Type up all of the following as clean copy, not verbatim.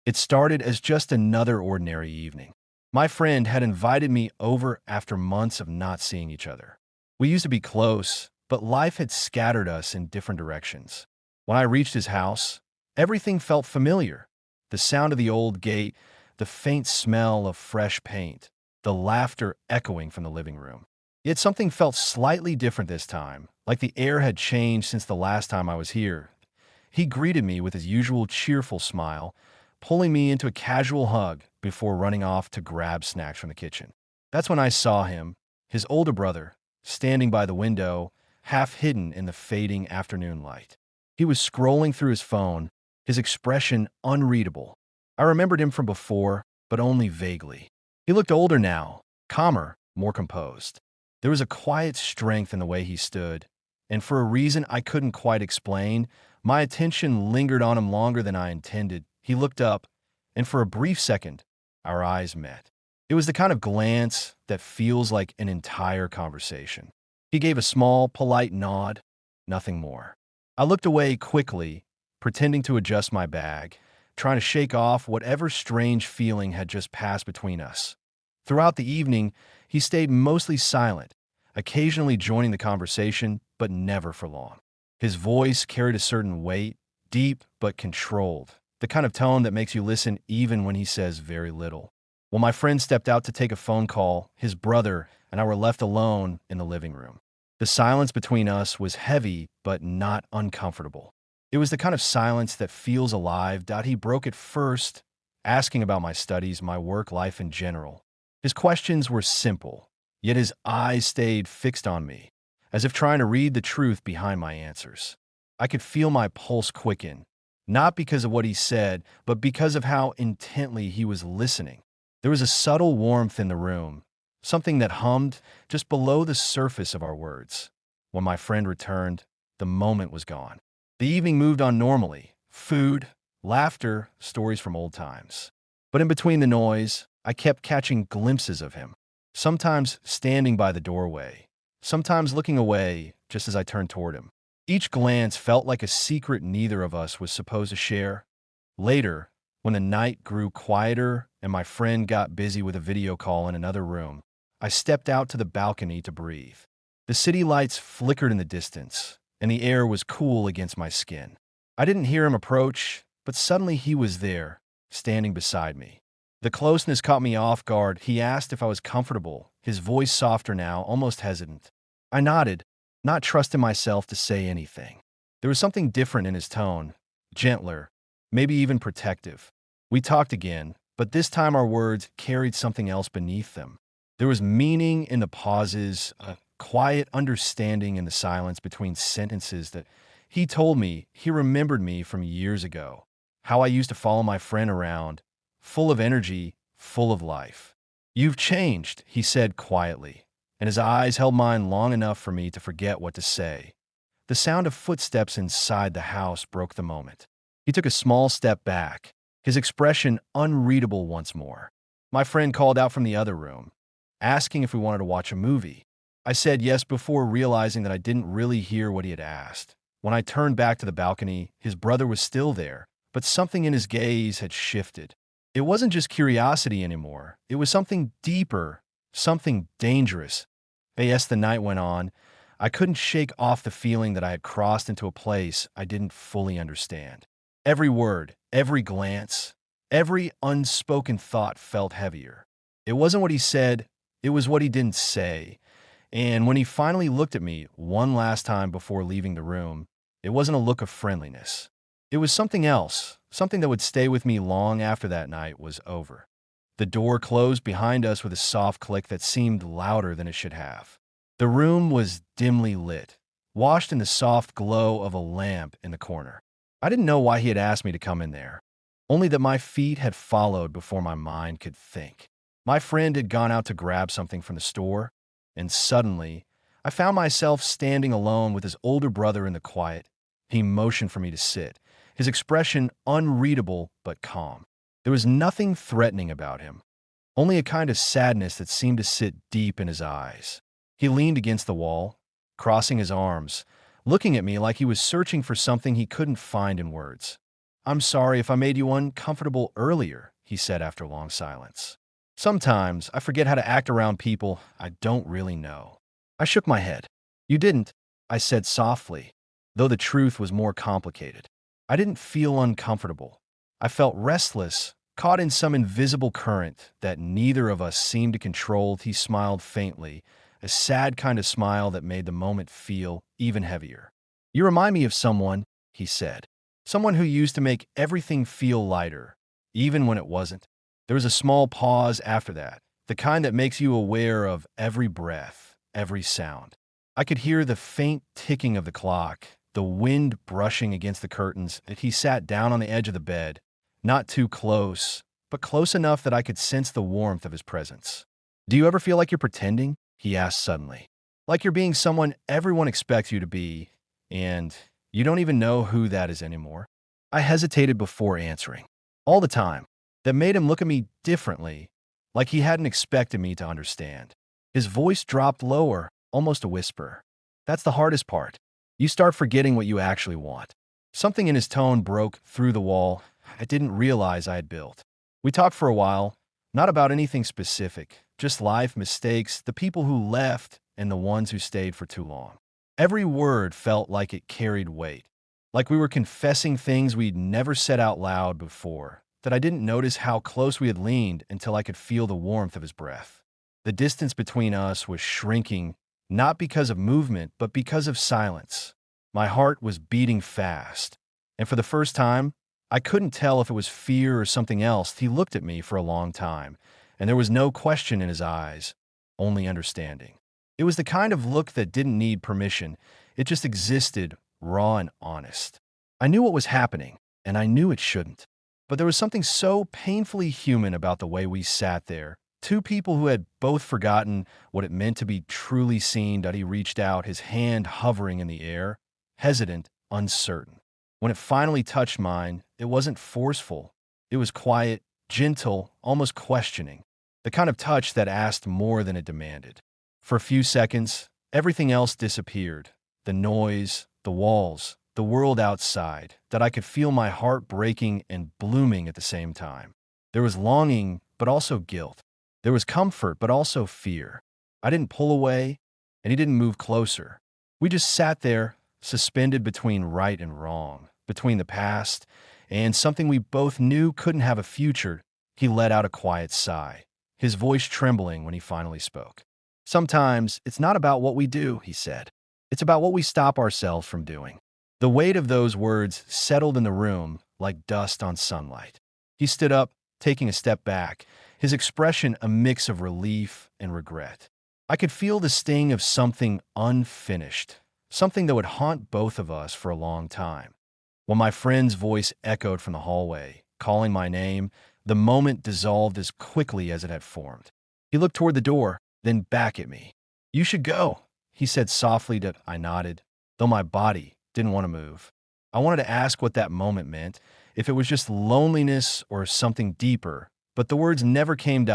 It started as just another ordinary evening. My friend had invited me over after months of not seeing each other. We used to be close, but life had scattered us in different directions. When I reached his house, everything felt familiar. The sound of the old gate, the faint smell of fresh paint, the laughter echoing from the living room. Yet something felt slightly different this time, like the air had changed since the last time I was here. He greeted me with his usual cheerful smile, pulling me into a casual hug before running off to grab snacks from the kitchen. That's when I saw him, his older brother, standing by the window, half hidden in the fading afternoon light. He was scrolling through his phone, his expression unreadable. I remembered him from before, but only vaguely. He looked older now, calmer, more composed. There was a quiet strength in the way he stood, and for a reason I couldn't quite explain, my attention lingered on him longer than I intended. He looked up, and for a brief second, our eyes met. It was the kind of glance that feels like an entire conversation. He gave a small, polite nod, nothing more. I looked away quickly, pretending to adjust my bag, trying to shake off whatever strange feeling had just passed between us. Throughout the evening, he stayed mostly silent, occasionally joining the conversation, but never for long. His voice carried a certain weight, deep but controlled, the kind of tone that makes you listen even when he says very little. When my friend stepped out to take a phone call, his brother and I were left alone in the living room. The silence between us was heavy but not uncomfortable. It was the kind of silence that feels alive. He broke it first, asking about my studies, my work life in general. His questions were simple, yet his eyes stayed fixed on me, as if trying to read the truth behind my answers. I could feel my pulse quicken, not because of what he said, but because of how intently he was listening. There was a subtle warmth in the room, something that hummed just below the surface of our words. When my friend returned, the moment was gone. The evening moved on normally. Food, laughter, stories from old times. But in between the noise, I kept catching glimpses of him, sometimes standing by the doorway, sometimes looking away just as I turned toward him. Each glance felt like a secret neither of us was supposed to share. Later, when the night grew quieter and my friend got busy with a video call in another room, I stepped out to the balcony to breathe. The city lights flickered in the distance, and the air was cool against my skin. I didn't hear him approach, but suddenly he was there, standing beside me. The closeness caught me off guard. He asked if I was comfortable, his voice softer now, almost hesitant. I nodded, not trusting myself to say anything. There was something different in his tone, gentler, maybe even protective. We talked again, but this time our words carried something else beneath them. There was meaning in the pauses, a quiet understanding in the silence between sentences that he told me he remembered me from years ago, how I used to follow my friend around, full of energy, full of life. "You've changed," he said quietly, and his eyes held mine long enough for me to forget what to say. The sound of footsteps inside the house broke the moment. He took a small step back, his expression unreadable once more. My friend called out from the other room, asking if we wanted to watch a movie. I said yes before realizing that I didn't really hear what he had asked. When I turned back to the balcony, his brother was still there, but something in his gaze had shifted. It wasn't just curiosity anymore. It was something deeper, something dangerous. As the night went on, I couldn't shake off the feeling that I had crossed into a place I didn't fully understand. Every word, every glance, every unspoken thought felt heavier. It wasn't what he said, it was what he didn't say. And when he finally looked at me one last time before leaving the room, it wasn't a look of friendliness. It was something else, something that would stay with me long after that night was over. The door closed behind us with a soft click that seemed louder than it should have. The room was dimly lit, washed in the soft glow of a lamp in the corner. I didn't know why he had asked me to come in there, only that my feet had followed before my mind could think. My friend had gone out to grab something from the store, and suddenly, I found myself standing alone with his older brother in the quiet. He motioned for me to sit, his expression unreadable but calm. There was nothing threatening about him, only a kind of sadness that seemed to sit deep in his eyes. He leaned against the wall, crossing his arms, looking at me like he was searching for something he couldn't find in words. I'm sorry if I made you uncomfortable earlier, he said after a long silence. Sometimes I forget how to act around people I don't really know. I shook my head. You didn't, I said softly, though the truth was more complicated. I didn't feel uncomfortable. I felt restless, caught in some invisible current that neither of us seemed to control. He smiled faintly, a sad kind of smile that made the moment feel even heavier. You remind me of someone, he said. Someone who used to make everything feel lighter, even when it wasn't. There was a small pause after that, the kind that makes you aware of every breath, every sound. I could hear the faint ticking of the clock, the wind brushing against the curtains, and he sat down on the edge of the bed, not too close, but close enough that I could sense the warmth of his presence. Do you ever feel like you're pretending? He asked suddenly. Like you're being someone everyone expects you to be, and you don't even know who that is anymore? I hesitated before answering. All the time. That made him look at me differently, like he hadn't expected me to understand. His voice dropped lower, almost a whisper. That's the hardest part. You start forgetting what you actually want. Something in his tone broke through the wall I didn't realize I had built. We talked for a while, not about anything specific, just life, mistakes, the people who left, and the ones who stayed for too long. Every word felt like it carried weight, like we were confessing things we'd never said out loud before, that I didn't notice how close we had leaned until I could feel the warmth of his breath. The distance between us was shrinking, not because of movement, but because of silence. My heart was beating fast, and for the first time, I couldn't tell if it was fear or something else. He looked at me for a long time, and there was no question in his eyes, only understanding. It was the kind of look that didn't need permission. It just existed, raw and honest. I knew what was happening, and I knew it shouldn't. But there was something so painfully human about the way we sat there, two people who had both forgotten what it meant to be truly seen. That he reached out, his hand hovering in the air, hesitant, uncertain. When it finally touched mine, it wasn't forceful. It was quiet, gentle, almost questioning, the kind of touch that asked more than it demanded. For a few seconds, everything else disappeared. The noise, the walls, the world outside, that I could feel my heart breaking and blooming at the same time. There was longing, but also guilt. There was comfort, but also fear. I didn't pull away, and he didn't move closer. We just sat there, suspended between right and wrong, between the past and something we both knew couldn't have a future. He let out a quiet sigh, his voice trembling when he finally spoke. Sometimes it's not about what we do, he said. It's about what we stop ourselves from doing. The weight of those words settled in the room like dust on sunlight. He stood up, taking a step back, his expression a mix of relief and regret. I could feel the sting of something unfinished, something that would haunt both of us for a long time. When my friend's voice echoed from the hallway, calling my name, the moment dissolved as quickly as it had formed. He looked toward the door, then back at me. You should go, he said softly. That I nodded, though my body didn't want to move. I wanted to ask what that moment meant, if it was just loneliness or something deeper, but the words never came.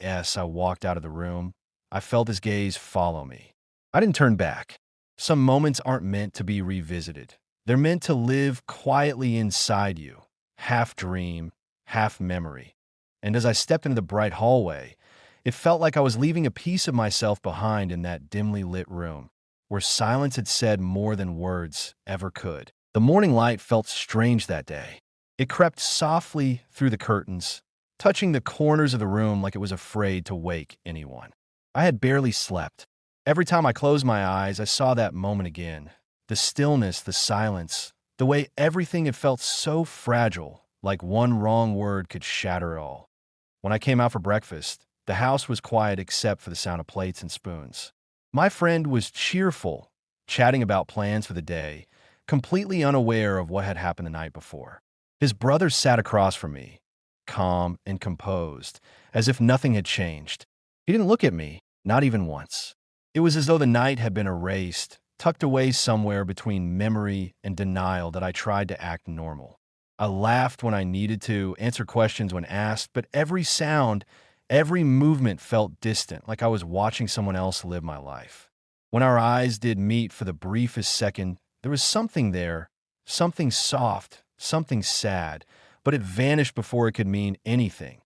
As I walked out of the room, I felt his gaze follow me. I didn't turn back. Some moments aren't meant to be revisited. They're meant to live quietly inside you, half dream, half memory. And as I stepped into the bright hallway, it felt like I was leaving a piece of myself behind in that dimly lit room, where silence had said more than words ever could. The morning light felt strange that day. It crept softly through the curtains, touching the corners of the room like it was afraid to wake anyone. I had barely slept. Every time I closed my eyes, I saw that moment again. The stillness, the silence, the way everything had felt so fragile, like one wrong word could shatter it all. When I came out for breakfast, the house was quiet except for the sound of plates and spoons. My friend was cheerful, chatting about plans for the day, completely unaware of what had happened the night before. His brother sat across from me, calm and composed, as if nothing had changed. He didn't look at me, not even once. It was as though the night had been erased, tucked away somewhere between memory and denial. That I tried to act normal. I laughed when I needed to, answer questions when asked, but every sound, every movement felt distant, like I was watching someone else live my life. When our eyes did meet for the briefest second, there was something there, something soft, something sad, but it vanished before it could mean anything.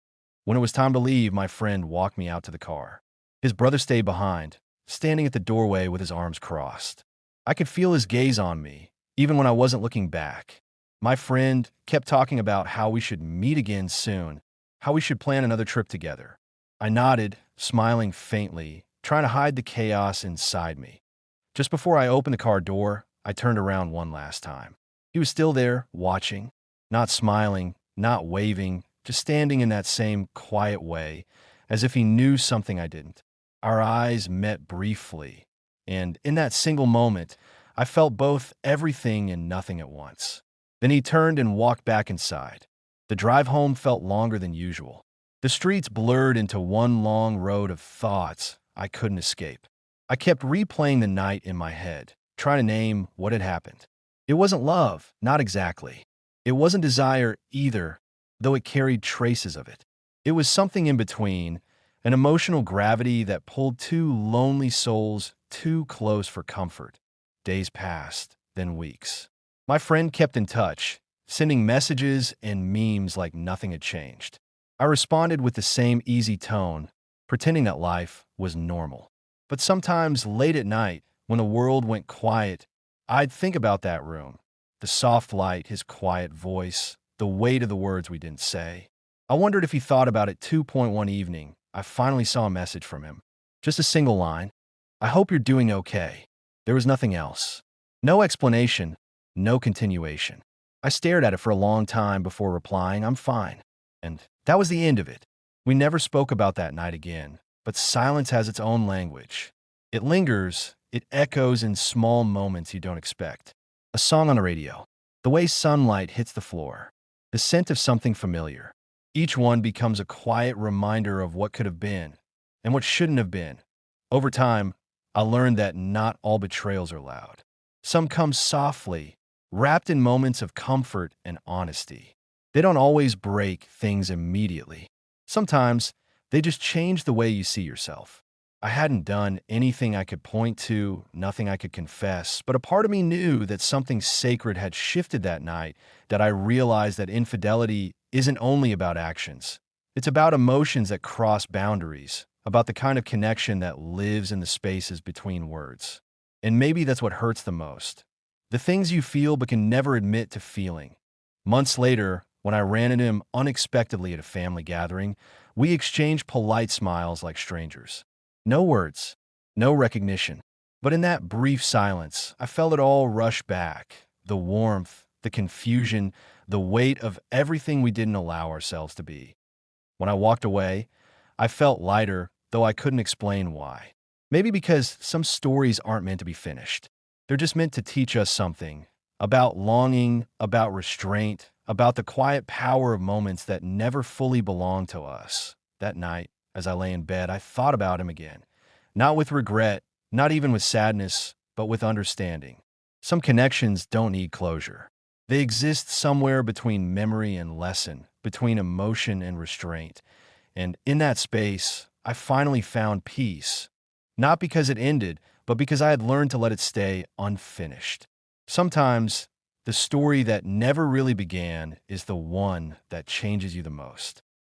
When it was time to leave, my friend walked me out to the car. His brother stayed behind, standing at the doorway with his arms crossed. I could feel his gaze on me, even when I wasn't looking back. My friend kept talking about how we should meet again soon, how we should plan another trip together. I nodded, smiling faintly, trying to hide the chaos inside me. Just before I opened the car door, I turned around one last time. He was still there, watching, not smiling, not waving, just standing in that same quiet way, as if he knew something I didn't. Our eyes met briefly, and in that single moment, I felt both everything and nothing at once. Then he turned and walked back inside. The drive home felt longer than usual. The streets blurred into one long road of thoughts I couldn't escape. I kept replaying the night in my head, trying to name what had happened. It wasn't love, not exactly. It wasn't desire either, though it carried traces of it. It was something in between, an emotional gravity that pulled two lonely souls too close for comfort. Days passed, then weeks. My friend kept in touch, sending messages and memes like nothing had changed. I responded with the same easy tone, pretending that life was normal. But sometimes late at night, when the world went quiet, I'd think about that room, the soft light, his quiet voice, the weight of the words we didn't say. I wondered if he thought about it. 2.1 evening, I finally saw a message from him. Just a single line. I hope you're doing okay. There was nothing else. No explanation, no continuation. I stared at it for a long time before replying, I'm fine. And that was the end of it. We never spoke about that night again, but silence has its own language. It lingers, it echoes in small moments you don't expect. A song on the radio, the way sunlight hits the floor, the scent of something familiar. Each one becomes a quiet reminder of what could have been and what shouldn't have been. Over time, I learned that not all betrayals are loud. Some come softly, wrapped in moments of comfort and honesty. They don't always break things immediately. Sometimes they just change the way you see yourself. I hadn't done anything I could point to, nothing I could confess, but a part of me knew that something sacred had shifted that night, that I realized that infidelity isn't only about actions. It's about emotions that cross boundaries, about the kind of connection that lives in the spaces between words. And maybe that's what hurts the most. The things you feel but can never admit to feeling. Months later, when I ran into him unexpectedly at a family gathering, we exchanged polite smiles like strangers. No words, no recognition. But in that brief silence, I felt it all rush back. The warmth, the confusion, the weight of everything we didn't allow ourselves to be. When I walked away, I felt lighter, though I couldn't explain why. Maybe because some stories aren't meant to be finished. They're just meant to teach us something about longing, about restraint, about the quiet power of moments that never fully belong to us. That night, as I lay in bed, I thought about him again. Not with regret, not even with sadness, but with understanding. Some connections don't need closure. They exist somewhere between memory and lesson, between emotion and restraint. And in that space, I finally found peace. Not because it ended, but because I had learned to let it stay unfinished. Sometimes, the story that never really began is the one that changes you the most.